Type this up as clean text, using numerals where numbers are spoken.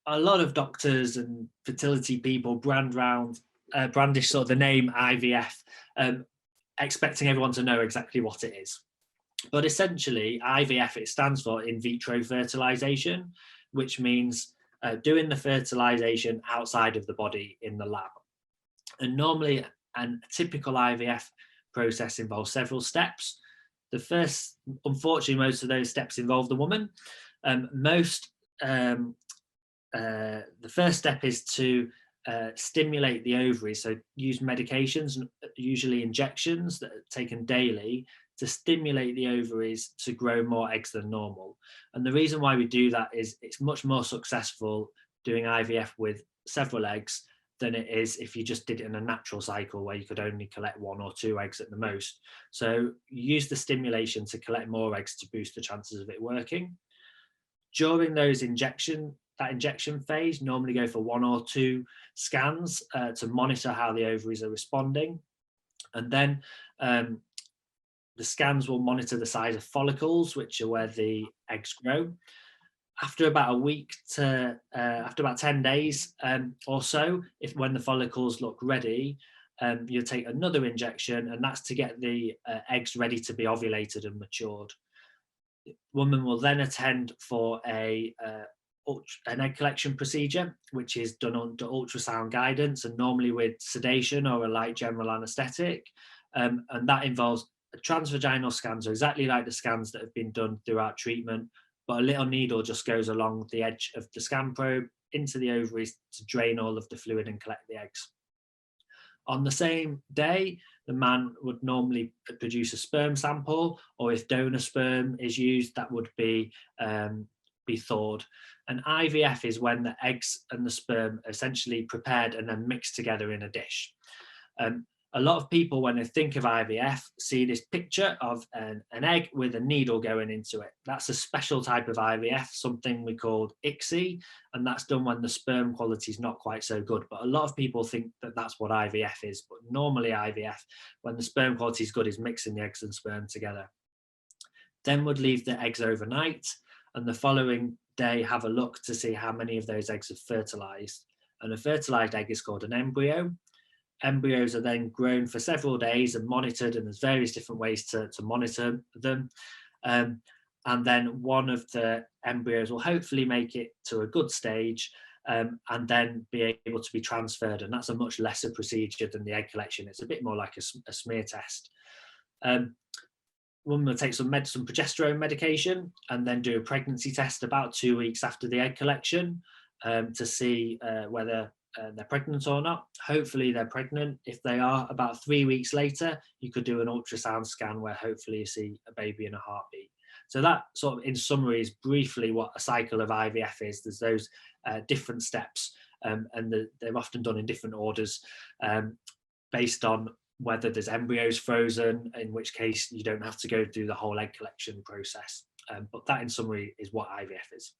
a lot of doctors and fertility people brandish sort of the name IVF, expecting everyone to know exactly what it is. But essentially, IVF, it stands for in vitro fertilization, which means doing the fertilization outside of the body in the lab. And normally, a typical IVF process involves several steps. The first, unfortunately, most of those steps involve the woman. The first step is to stimulate the ovaries, so use medications, usually injections that are taken daily, to stimulate the ovaries to grow more eggs than normal. And the reason why we do that is it's much more successful doing IVF with several eggs than it is if you just did it in a natural cycle where you could only collect 1 or 2 eggs at the most. So use the stimulation to collect more eggs to boost the chances of it working. During those injection phase, normally go for 1 or 2 scans to monitor how the ovaries are responding. And then the scans will monitor the size of follicles, which are where the eggs grow. After about a week after about 10 days or so, when the follicles look ready, you'll take another injection, and that's to get the eggs ready to be ovulated and matured. The woman will then attend for an egg collection procedure, which is done under ultrasound guidance and normally with sedation or a light general anaesthetic. And that involves a transvaginal scan, so exactly like the scans that have been done throughout treatment, but a little needle just goes along the edge of the scan probe into the ovaries to drain all of the fluid and collect the eggs. On the same day, the man would normally produce a sperm sample, or if donor sperm is used, that would be thawed. And IVF is when the eggs and the sperm are essentially prepared and then mixed together in a dish. A lot of people, when they think of IVF, see this picture of an egg with a needle going into it. That's a special type of IVF, something we call ICSI, and that's done when the sperm quality is not quite so good. But a lot of people think that that's what IVF is. But normally IVF, when the sperm quality is good, is mixing the eggs and sperm together. Then would leave the eggs overnight, and the following day have a look to see how many of those eggs have fertilized. And a fertilized egg is called an embryo. Embryos are then grown for several days and monitored, and there's various different ways to monitor them. And then one of the embryos will hopefully make it to a good stage and then be able to be transferred. And that's a much lesser procedure than the egg collection. It's a bit more like a smear test. Woman will take some progesterone medication and then do a pregnancy test about 2 weeks after the egg collection to see whether they're pregnant or not. Hopefully they're pregnant. If they are, about 3 weeks later, you could do an ultrasound scan where hopefully you see a baby in a heartbeat. So that sort of, in summary, is briefly what a cycle of IVF is. There's those different steps, and they're often done in different orders based on whether there's embryos frozen, in which case you don't have to go through the whole egg collection process. But that, in summary, is what IVF is.